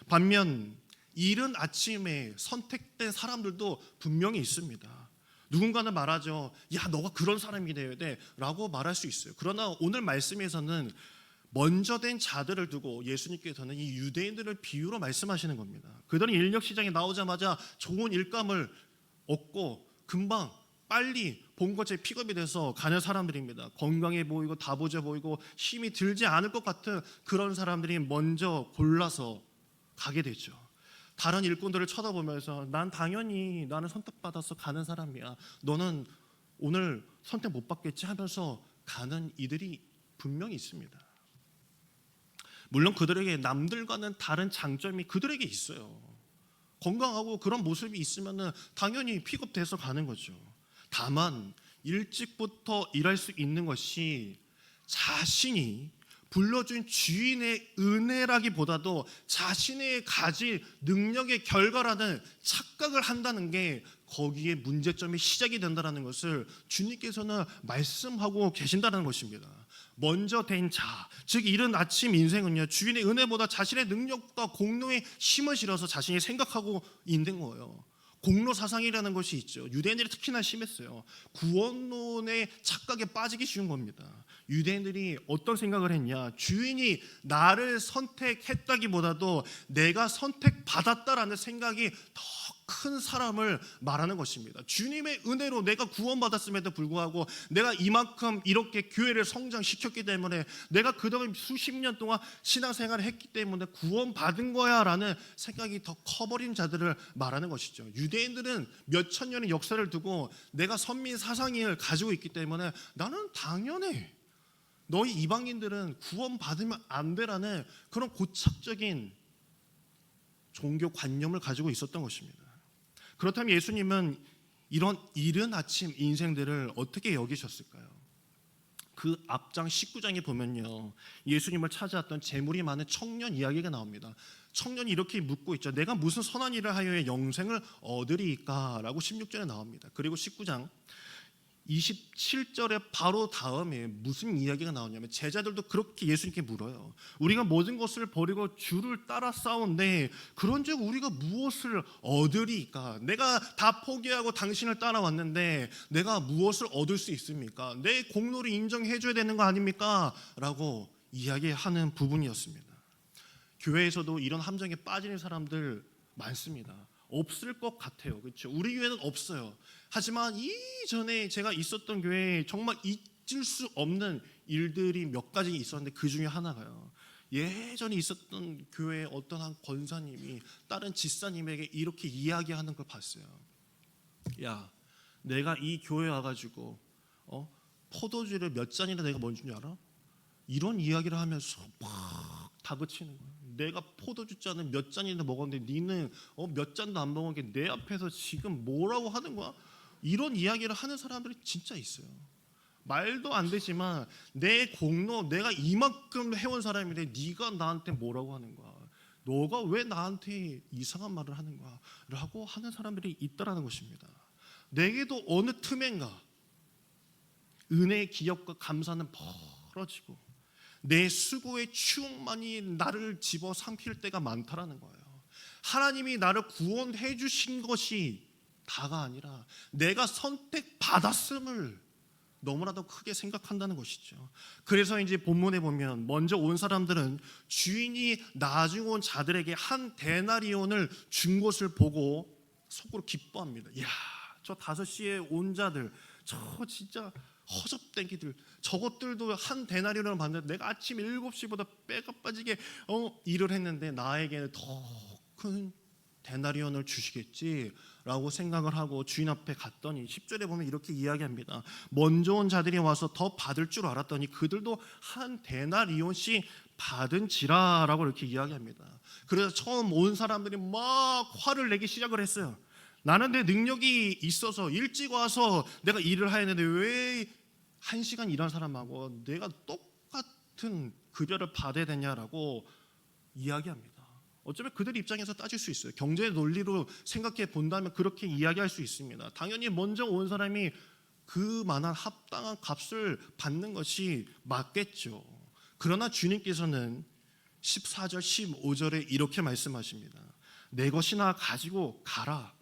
Speaker 3: 반면 이른 아침에 선택된 사람들도 분명히 있습니다. 누군가는 말하죠. 야, 너가 그런 사람이 되어야 돼 라고 말할 수 있어요. 그러나 오늘 말씀에서는 먼저 된 자들을 두고 예수님께서는 이 유대인들을 비유로 말씀하시는 겁니다. 그들은 인력시장에 나오자마자 좋은 일감을 얻고 금방 빨리 본거지에 픽업이 돼서 가는 사람들입니다. 건강해 보이고 다부져 보이고 힘이 들지 않을 것 같은 그런 사람들이 먼저 골라서 가게 되죠. 다른 일꾼들을 쳐다보면서 나는 선택받아서 가는 사람이야, 너는 오늘 선택 못 받겠지 하면서 가는 이들이 분명히 있습니다. 물론 그들에게 남들과는 다른 장점이 그들에게 있어요. 건강하고 그런 모습이 있으면 당연히 픽업돼서 가는 거죠. 다만 일찍부터 일할 수 있는 것이 자신이 불러준 주인의 은혜라기보다도 자신의 가진 능력의 결과라는 착각을 한다는 게 거기에 문제점이 시작이 된다는 것을 주님께서는 말씀하고 계신다는 것입니다. 먼저 된 자, 즉 이른 아침 인생은요, 주인의 은혜보다 자신의 능력과 공로에 힘을 실어서 자신이 생각하고 있는 거예요. 공로 사상이라는 것이 있죠. 유대인들이 특히나 심했어요. 구원론의 착각에 빠지기 쉬운 겁니다. 유대인들이 어떤 생각을 했냐, 주인이 나를 선택했다기보다도 내가 선택받았다라는 생각이 더 큰 사람을 말하는 것입니다. 주님의 은혜로 내가 구원받았음에도 불구하고 내가 이만큼 이렇게 교회를 성장시켰기 때문에, 내가 그동안 수십 년 동안 신앙생활을 했기 때문에 구원받은 거야 라는 생각이 더 커버린 자들을 말하는 것이죠. 유대인들은 몇천 년의 역사를 두고 내가 선민 사상을 가지고 있기 때문에 나는 당연해, 너희 이방인들은 구원받으면 안 되라는 그런 고착적인 종교 관념을 가지고 있었던 것입니다. 그렇다면 예수님은 이런 이른 아침 인생들을 어떻게 여기셨을까요? 그 앞장 19장에 보면요, 예수님을 찾아왔던 재물이 많은 청년 이야기가 나옵니다. 청년이 이렇게 묻고 있죠. 내가 무슨 선한 일을 하여야 영생을 얻으리까? 라고 16절에 나옵니다. 그리고 19장 27절에 바로 다음에 무슨 이야기가 나오냐면, 제자들도 그렇게 예수님께 물어요. 우리가 모든 것을 버리고 주를 따라 싸운데 그런즉 우리가 무엇을 얻으리까? 내가 다 포기하고 당신을 따라왔는데 내가 무엇을 얻을 수 있습니까? 내 공로를 인정해 줘야 되는 거 아닙니까? 라고 이야기하는 부분이었습니다. 교회에서도 이런 함정에 빠지는 사람들 많습니다. 없을 것 같아요. 그렇죠? 우리 교회는 없어요. 하지만 이전에 제가 있었던 교회에 정말 잊을 수 없는 일들이 몇 가지 있었는데, 그 중에 하나가요, 예전에 있었던 교회의 어떤 한 권사님이 다른 집사님에게 이렇게 이야기하는 걸 봤어요. 야, 내가 이 교회 와가지고 포도주를 몇 잔이나 내가 뭔 줄 알아? 이런 이야기를 하면서 막 다그치는 거예요. 내가 포도주 잔을 몇 잔이나 먹었는데 니는 몇 잔도 안 먹은 게 내 앞에서 지금 뭐라고 하는 거야? 이런 이야기를 하는 사람들이 진짜 있어요. 말도 안 되지만 내 공로, 내가 이만큼 해온 사람인데 네가 나한테 뭐라고 하는 거야? 너가 왜 나한테 이상한 말을 하는 거야? 라고 하는 사람들이 있다라는 것입니다. 내게도 어느 틈엔가 은혜의 기억과 감사는 벌어지고 내 수고의 추억만이 나를 집어삼킬 때가 많다라는 거예요. 하나님이 나를 구원해 주신 것이 다가 아니라 내가 선택받았음을 너무나도 크게 생각한다는 것이죠. 그래서 이제 본문에 보면 먼저 온 사람들은 주인이 나중에 온 자들에게 한 데나리온을 준 것을 보고 속으로 기뻐합니다. 이야, 저 5시에 온 자들, 저 진짜 허접땡기들, 저것들도 한 데나리온을 받는데 내가 아침 7시보다 빼가 빠지게 일을 했는데 나에게는 더 큰 데나리온을 주시겠지라고 생각을 하고 주인 앞에 갔더니 10절에 보면 이렇게 이야기합니다. 먼저 온 자들이 와서 더 받을 줄 알았더니 그들도 한 데나리온씩 받은지라라고 이렇게 이야기합니다. 그래서 처음 온 사람들이 막 화를 내기 시작을 했어요. 나는 내 능력이 있어서 일찍 와서 내가 일을 해야 되는데 왜 1시간 일한 사람하고 내가 똑같은 급여를 받아야 되냐라고 이야기합니다. 어쩌면 그들 입장에서 따질 수 있어요. 경제의 논리로 생각해 본다면 그렇게 이야기할 수 있습니다. 당연히 먼저 온 사람이 그만한 합당한 값을 받는 것이 맞겠죠. 그러나 주님께서는 14절 15절에 이렇게 말씀하십니다. 내 것이나 가지고 가라.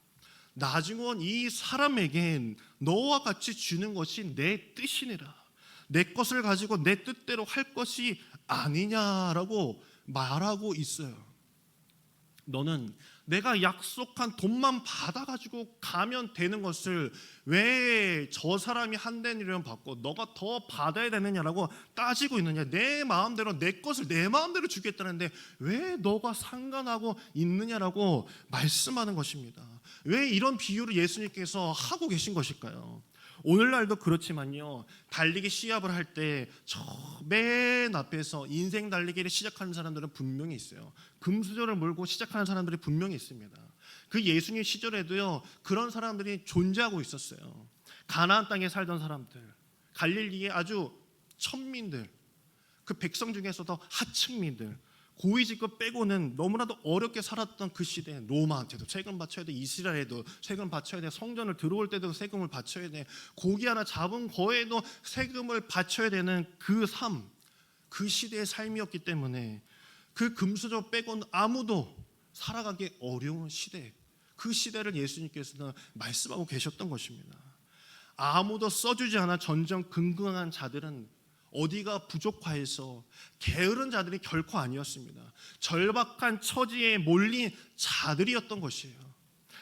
Speaker 3: 나중에 온 이 사람에겐 너와 같이 주는 것이 내 뜻이니라. 내 것을 가지고 내 뜻대로 할 것이 아니냐라고 말하고 있어요. 너는 내가 약속한 돈만 받아가지고 가면 되는 것을 왜 저 사람이 한 데나리온 받고 너가 더 받아야 되느냐라고 따지고 있느냐. 내 마음대로 내 것을 내 마음대로 주겠다는데 왜 너가 상관하고 있느냐라고 말씀하는 것입니다. 왜 이런 비유를 예수님께서 하고 계신 것일까요? 오늘날도 그렇지만요, 달리기 시합을 할 때 저 맨 앞에서 인생 달리기를 시작하는 사람들은 분명히 있어요. 금수저를 몰고 시작하는 사람들이 분명히 있습니다. 그 예수님 시절에도요 그런 사람들이 존재하고 있었어요. 가나안 땅에 살던 사람들, 갈릴리의 아주 천민들, 그 백성 중에서도 하층민들, 고위직급 빼고는 너무나도 어렵게 살았던 그 시대에 로마한테도 세금 바쳐야 돼, 이스라엘에도 세금 바쳐야 돼, 성전을 들어올 때도 세금을 바쳐야 돼, 고기 하나 잡은 거에도 세금을 바쳐야 되는 그 삶, 그 시대의 삶이었기 때문에 그 금수저 빼고는 아무도 살아가기 어려운 시대, 그 시대를 예수님께서는 말씀하고 계셨던 것입니다. 아무도 써주지 않아 전전긍긍한 자들은 어디가 부족하여서 게으른 자들이 결코 아니었습니다. 절박한 처지에 몰린 자들이었던 것이에요.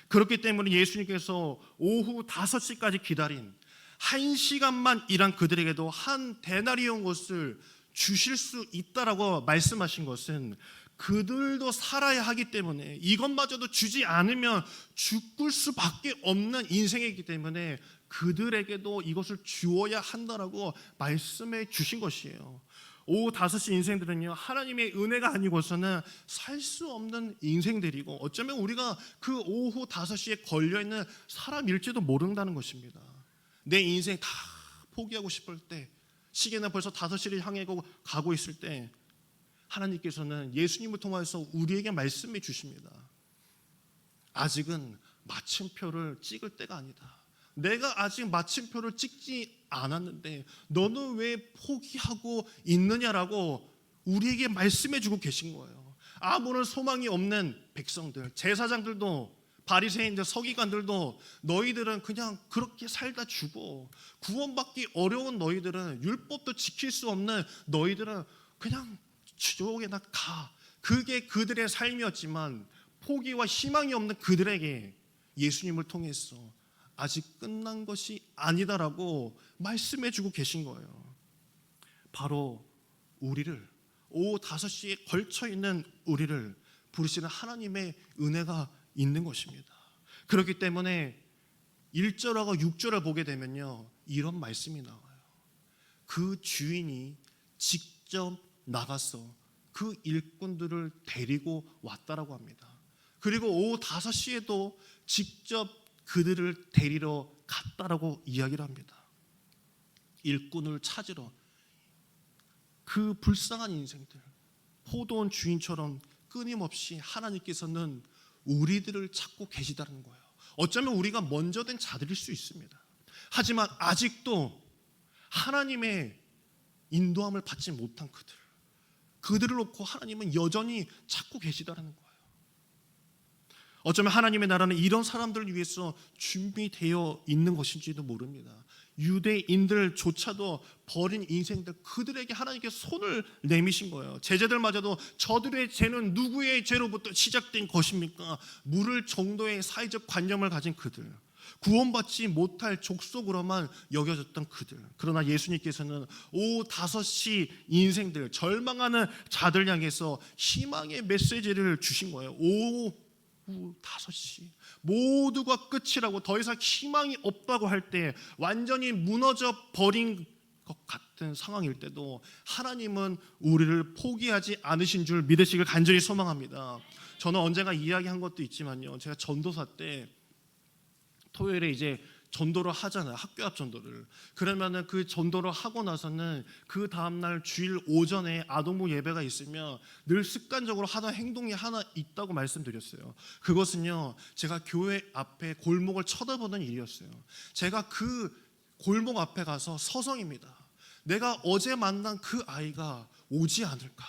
Speaker 3: 그렇기 때문에 예수님께서 오후 5시까지 기다린 1시간만 일한 그들에게도 한 데나리온 것을 주실 수 있다라고 말씀하신 것은 그들도 살아야 하기 때문에 이것마저도 주지 않으면 죽을 수밖에 없는 인생이기 때문에 그들에게도 이것을 주어야 한다라고 말씀해 주신 것이에요. 오후 5시 인생들은요, 하나님의 은혜가 아니고서는 살 수 없는 인생들이고, 어쩌면 우리가 그 오후 5시에 걸려있는 사람일지도 모른다는 것입니다. 내 인생 다 포기하고 싶을 때, 시계는 벌써 5시를 향해 가고 있을 때 하나님께서는 예수님을 통해서 우리에게 말씀해 주십니다. 아직은 마침표를 찍을 때가 아니다. 내가 아직 마침표를 찍지 않았는데 너는 왜 포기하고 있느냐라고 우리에게 말씀해 주고 계신 거예요. 아무런 소망이 없는 백성들, 제사장들도, 바리새인들, 서기관들도 너희들은 그냥 그렇게 살다 죽어. 구원받기 어려운 너희들은, 율법도 지킬 수 없는 너희들은 그냥 지옥에나 가. 그게 그들의 삶이었지만 포기와 희망이 없는 그들에게 예수님을 통해서 아직 끝난 것이 아니다라고 말씀해 주고 계신 거예요. 바로 우리를, 오후 5시에 걸쳐 있는 우리를 부르시는 하나님의 은혜가 있는 것입니다. 그렇기 때문에 1절하고 6절을 보게 되면요, 이런 말씀이 나와요. 그 주인이 직접 나가서 그 일꾼들을 데리고 왔다라고 합니다. 그리고 오후 5시에도 직접 그들을 데리러 갔다라고 이야기를 합니다. 일꾼을 찾으러. 그 불쌍한 인생들, 포도원 주인처럼 끊임없이 하나님께서는 우리들을 찾고 계시다는 거예요. 어쩌면 우리가 먼저 된 자들일 수 있습니다. 하지만 아직도 하나님의 인도함을 받지 못한 그들을 놓고 하나님은 여전히 찾고 계시다는 거예요. 어쩌면 하나님의 나라는 이런 사람들을 위해서 준비되어 있는 것인지도 모릅니다. 유대인들조차도 버린 인생들, 그들에게 하나님께서 손을 내미신 거예요. 제자들마저도 저들의 죄는 누구의 죄로부터 시작된 것입니까? 물을 정도의 사회적 관념을 가진 그들, 구원받지 못할 족속으로만 여겨졌던 그들. 그러나 예수님께서는 오후 5시 인생들, 절망하는 자들 향해서 희망의 메시지를 주신 거예요. 오후 5시 모두가 끝이라고, 더 이상 희망이 없다고 할 때, 완전히 무너져 버린 것 같은 상황일 때도 하나님은 우리를 포기하지 않으신 줄 믿으시길 간절히 소망합니다. 저는 언젠가 이야기한 것도 있지만요, 제가 전도사 때 토요일에 이제 전도를 하잖아요. 학교 앞 전도를. 그러면은 그 전도를 하고 나서는 그 다음날 주일 오전에 아동부 예배가 있으면 늘 습관적으로 하던 행동이 하나 있다고 말씀드렸어요. 그것은요, 제가 교회 앞에 골목을 쳐다보는 일이었어요. 제가 그 골목 앞에 가서 서성입니다. 내가 어제 만난 그 아이가 오지 않을까?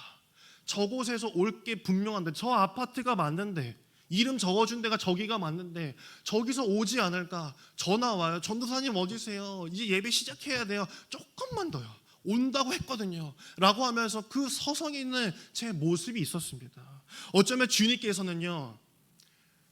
Speaker 3: 저곳에서 올 게 분명한데, 저 아파트가 맞는데, 이름 적어준 데가 저기가 맞는데 저기서 오지 않을까? 전화 와요. 전도사님 어디세요? 이제 예배 시작해야 돼요. 조금만 더요. 온다고 했거든요. 라고 하면서 그 서성이 있는 제 모습이 있었습니다. 어쩌면 주님께서는요,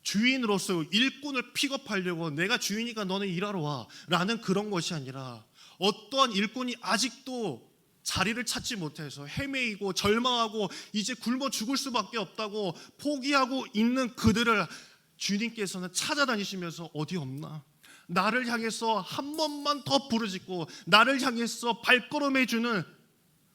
Speaker 3: 주인으로서 일꾼을 픽업하려고 내가 주인이니까 너는 일하러 와 라는 그런 것이 아니라, 어떠한 일꾼이 아직도 자리를 찾지 못해서 헤매이고 절망하고 이제 굶어 죽을 수밖에 없다고 포기하고 있는 그들을 주님께서는 찾아다니시면서 어디 없나? 나를 향해서 한 번만 더 부르짖고 나를 향해서 발걸음해주는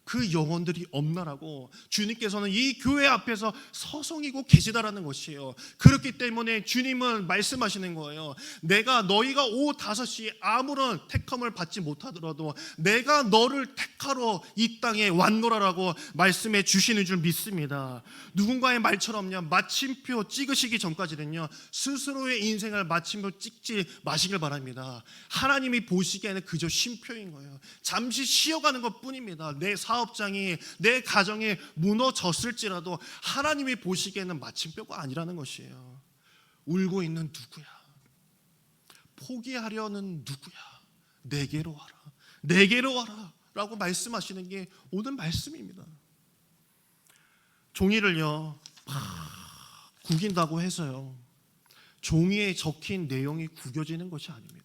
Speaker 3: 그 영혼들이 없나라고 주님께서는 이 교회 앞에서 서성이고 계시다라는 것이에요. 그렇기 때문에 주님은 말씀하시는 거예요. 내가 너희가 오후 5시에 아무런 택함을 받지 못하더라도 내가 너를 택하러 이 땅에 왔노라라고 말씀해 주시는 줄 믿습니다. 누군가의 말처럼요, 마침표 찍으시기 전까지는요, 스스로의 인생을 마침표 찍지 마시길 바랍니다. 하나님이 보시기에는 그저 쉼표인 거예요. 잠시 쉬어가는 것 뿐입니다. 내 사업장이, 내 가정이 무너졌을지라도 하나님이 보시기에는 마침표가 아니라는 것이에요. 울고 있는 누구야? 포기하려는 누구야? 내게로 와라. 내게로 와라 라고 말씀하시는 게 오늘 말씀입니다. 종이를요 구긴다고 해서요 종이에 적힌 내용이 구겨지는 것이 아닙니다.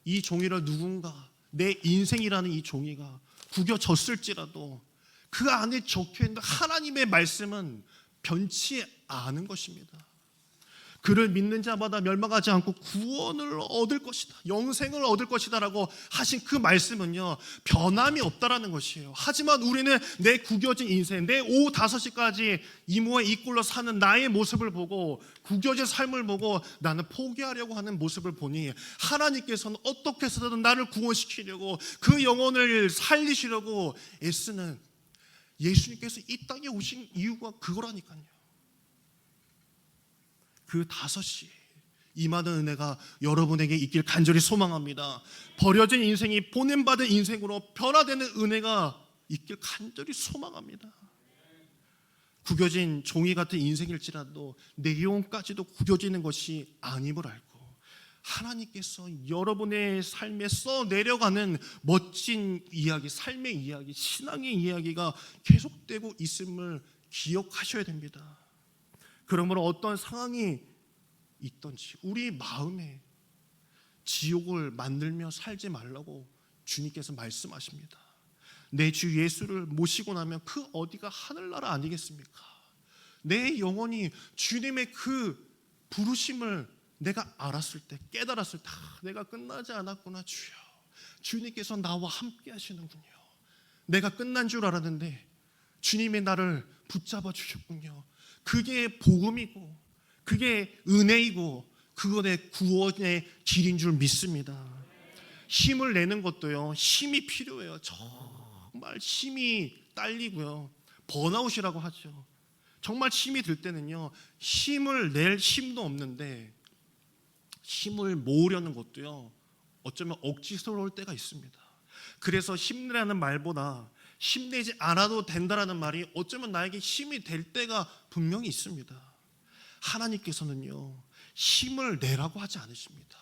Speaker 3: 이 종이를 누군가, 내 인생이라는 이 종이가 구겨졌을지라도 그 안에 적혀있는 하나님의 말씀은 변치 않은 것입니다. 그를 믿는 자마다 멸망하지 않고 구원을 얻을 것이다, 영생을 얻을 것이다 라고 하신 그 말씀은요, 변함이 없다라는 것이에요. 하지만 우리는 내 구겨진 인생, 내 오후 5시까지 이모의 이꼴로 사는 나의 모습을 보고, 구겨진 삶을 보고 나는 포기하려고 하는 모습을 보니, 하나님께서는 어떻게 해서든 나를 구원시키려고, 그 영혼을 살리시려고 애쓰는 예수님께서 이 땅에 오신 이유가 그거라니까요. 그 5시 임하는 은혜가 여러분에게 있길 간절히 소망합니다. 버려진 인생이 보냄받은 인생으로 변화되는 은혜가 있길 간절히 소망합니다. 구겨진 종이 같은 인생일지라도 내 영혼까지도 구겨지는 것이 아님을 알고, 하나님께서 여러분의 삶에 써내려가는 멋진 이야기, 삶의 이야기, 신앙의 이야기가 계속되고 있음을 기억하셔야 됩니다. 그러므로 어떤 상황이 있든지 우리 마음에 지옥을 만들며 살지 말라고 주님께서 말씀하십니다. 내 주 예수를 모시고 나면 그 어디가 하늘나라 아니겠습니까? 내 영혼이 주님의 그 부르심을 내가 알았을 때, 깨달았을 때, 내가 끝나지 않았구나 주여, 주님께서 나와 함께 하시는군요. 내가 끝난 줄 알았는데 주님이 나를 붙잡아 주셨군요. 그게 복음이고, 그게 은혜이고, 그거 내 구원의 길인 줄 믿습니다. 힘을 내는 것도요, 힘이 필요해요. 정말 힘이 딸리고요, 번아웃이라고 하죠. 정말 힘이 들 때는요, 힘을 낼 힘도 없는데 힘을 모으려는 것도요, 어쩌면 억지스러울 때가 있습니다. 그래서 힘내라는 말보다 힘내지 않아도 된다라는 말이 어쩌면 나에게 힘이 될 때가 분명히 있습니다. 하나님께서는요, 힘을 내라고 하지 않으십니다.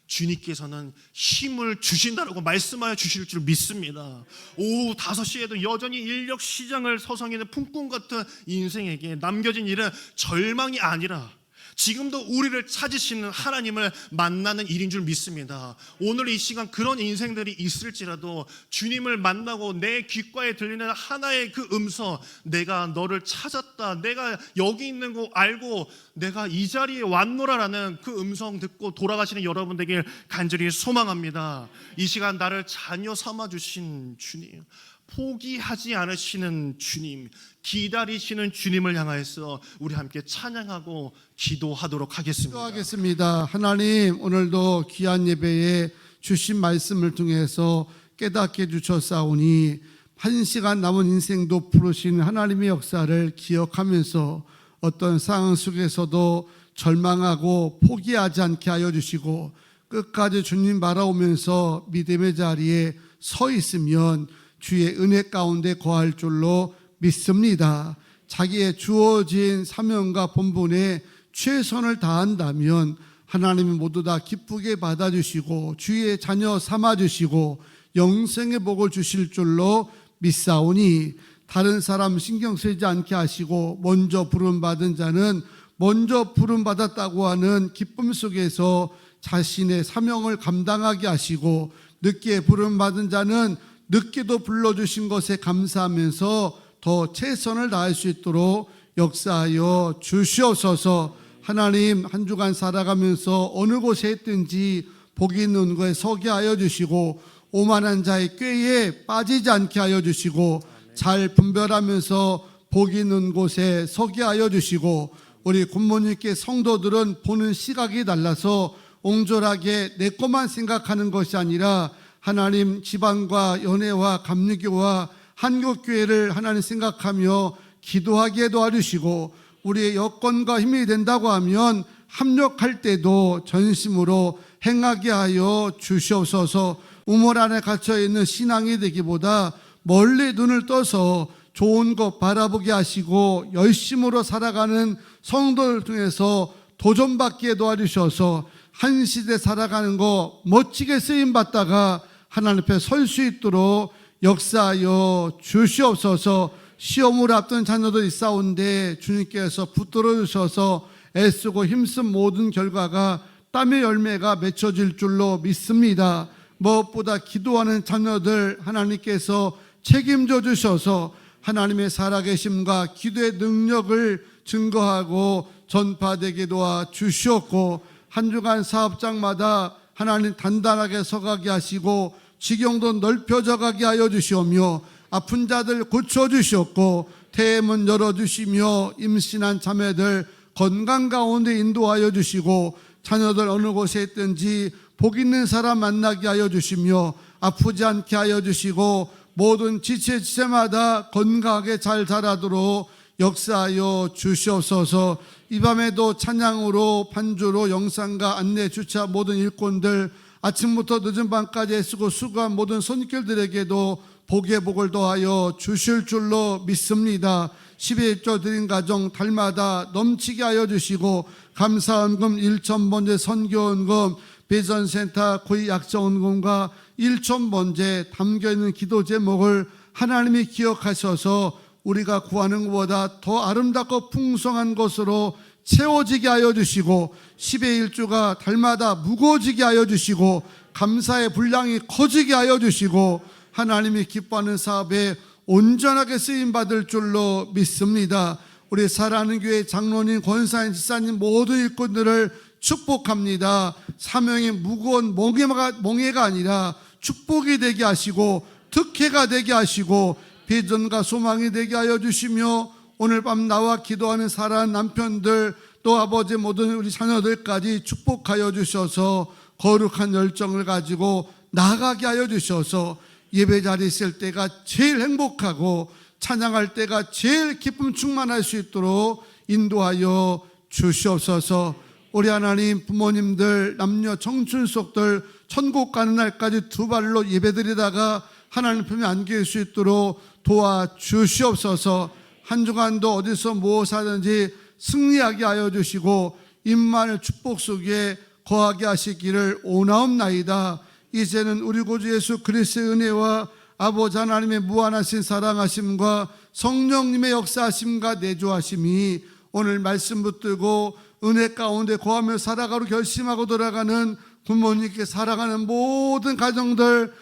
Speaker 3: 주님께서는 힘을 주신다라고 말씀하여 주실 줄 믿습니다. 오후 5시에도 여전히 인력 시장을 서성이는 풍꾼 같은 인생에게 남겨진 일은 절망이 아니라 지금도 우리를 찾으시는 하나님을 만나는 일인 줄 믿습니다. 오늘 이 시간 그런 인생들이 있을지라도 주님을 만나고 내 귓가에 들리는 하나의 그 음성, 내가 너를 찾았다, 내가 여기 있는 거 알고 내가 이 자리에 왔노라라는 그 음성 듣고 돌아가시는 여러분들에게 간절히 소망합니다. 이 시간 나를 자녀 삼아주신 주님, 포기하지 않으시는 주님, 기다리시는 주님을 향하여서 우리 함께 찬양하고 기도하도록 하겠습니다.
Speaker 5: 기도하겠습니다. 하나님, 오늘도 귀한 예배에 주신 말씀을 통해서 깨닫게 주셨사오니 1시간 남은 인생도 부르신 하나님의 역사를 기억하면서 어떤 상황 속에서도 절망하고 포기하지 않게 하여 주시고 끝까지 주님 바라오면서 믿음의 자리에 서 있으면 주의 은혜 가운데 거할 줄로 믿습니다. 자기의 주어진 사명과 본분에 최선을 다한다면 하나님이 모두 다 기쁘게 받아주시고 주의 자녀 삼아주시고 영생의 복을 주실 줄로 믿사오니, 다른 사람 신경 쓰지 않게 하시고 먼저 부름받은 자는 먼저 부름받았다고 하는 기쁨 속에서 자신의 사명을 감당하게 하시고, 늦게 부름받은 자는 늦게도 불러주신 것에 감사하면서 더 최선을 다할 수 있도록 역사하여 주시옵소서. 하나님, 한 주간 살아가면서 어느 곳에 있든지 복이 있는 곳에 서게 하여 주시고 오만한 자의 꾀에 빠지지 않게 하여 주시고 잘 분별하면서 복이 있는 곳에 서게 하여 주시고, 우리 굿모님께 성도들은 보는 시각이 달라서 옹졸하게 내 것만 생각하는 것이 아니라 하나님 지방과 연회와 감리교와 한국교회를 하나님 생각하며 기도하게 도와주시고, 우리의 여건과 힘이 된다고 하면 합력할 때도 전심으로 행하게 하여 주시옵소서. 우물 안에 갇혀있는 신앙이 되기보다 멀리 눈을 떠서 좋은 것 바라보게 하시고 열심으로 살아가는 성도를 통해서 도전받게 도와주셔서 한 시대 살아가는 거 멋지게 쓰임받다가 하나님 앞에 설 수 있도록 역사하여 주시옵소서. 시험을 앞둔 자녀들 있사온데 주님께서 붙들어 주셔서 애쓰고 힘쓴 모든 결과가 땀의 열매가 맺혀질 줄로 믿습니다. 무엇보다 기도하는 자녀들 하나님께서 책임져 주셔서 하나님의 살아계심과 기도의 능력을 증거하고 전파되게 도와 주시옵고, 한 주간 사업장마다 하나님 단단하게 서가게 하시고 지경도 넓혀져 가게 하여 주시오며, 아픈 자들 고쳐주시옵고 태문 열어주시며 임신한 자매들 건강 가운데 인도하여 주시고, 자녀들 어느 곳에 있든지 복 있는 사람 만나게 하여 주시며 아프지 않게 하여 주시고 모든 지체마다 건강하게 잘 자라도록 역사하여 주시옵소서. 이 밤에도 찬양으로 반주로 영상과 안내 주차 모든 일꾼들, 아침부터 늦은 밤까지 애쓰고 수고한 모든 손길들에게도 복의 복을 더하여 주실 줄로 믿습니다. 11조 드린 가정 달마다 넘치게 하여 주시고, 감사헌금 1,000번째 선교헌금, 비전센터 고위 약정헌금과 1,000번째 담겨있는 기도 제목을 하나님이 기억하셔서 우리가 구하는 것보다 더 아름답고 풍성한 것으로 채워지게 하여 주시고, 10의 1주가 달마다 무거워지게 하여 주시고 감사의 분량이 커지게 하여 주시고 하나님이 기뻐하는 사업에 온전하게 쓰임받을 줄로 믿습니다. 우리 사랑하는 교회 장로님, 권사님, 지사님 모든 일꾼들을 축복합니다. 사명이 무거운 멍해가 아니라 축복이 되게 하시고 특혜가 되게 하시고 비전과 소망이 되게 하여 주시며, 오늘 밤 나와 기도하는 사랑하는 남편들 또 아버지 모든 우리 자녀들까지 축복하여 주셔서 거룩한 열정을 가지고 나아가게 하여 주셔서 예배 자리에 있을 때가 제일 행복하고 찬양할 때가 제일 기쁨 충만할 수 있도록 인도하여 주시옵소서. 우리 하나님, 부모님들, 남녀 청춘 속들 천국 가는 날까지 두 발로 예배드리다가 하나님 품에 안길 수 있도록 도와주시옵소서. 한 주간도 어디서 무엇 하든지 승리하게 하여 주시고 임만의 축복 속에 거하게 하시기를 원하옵나이다. 이제는 우리 구주 예수 그리스도의 은혜와 아버지 하나님의 무한하신 사랑하심과 성령님의 역사하심과 내조하심이 오늘 말씀 붙들고 은혜 가운데 거하며 살아가로 결심하고 돌아가는 부모님께 살아가는 모든 가정들,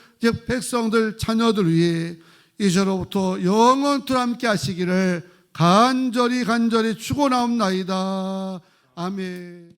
Speaker 5: 백성들, 자녀들 위해 이제로부터 영원토록 함께 하시기를 간절히 축원하옵나이다. 아멘.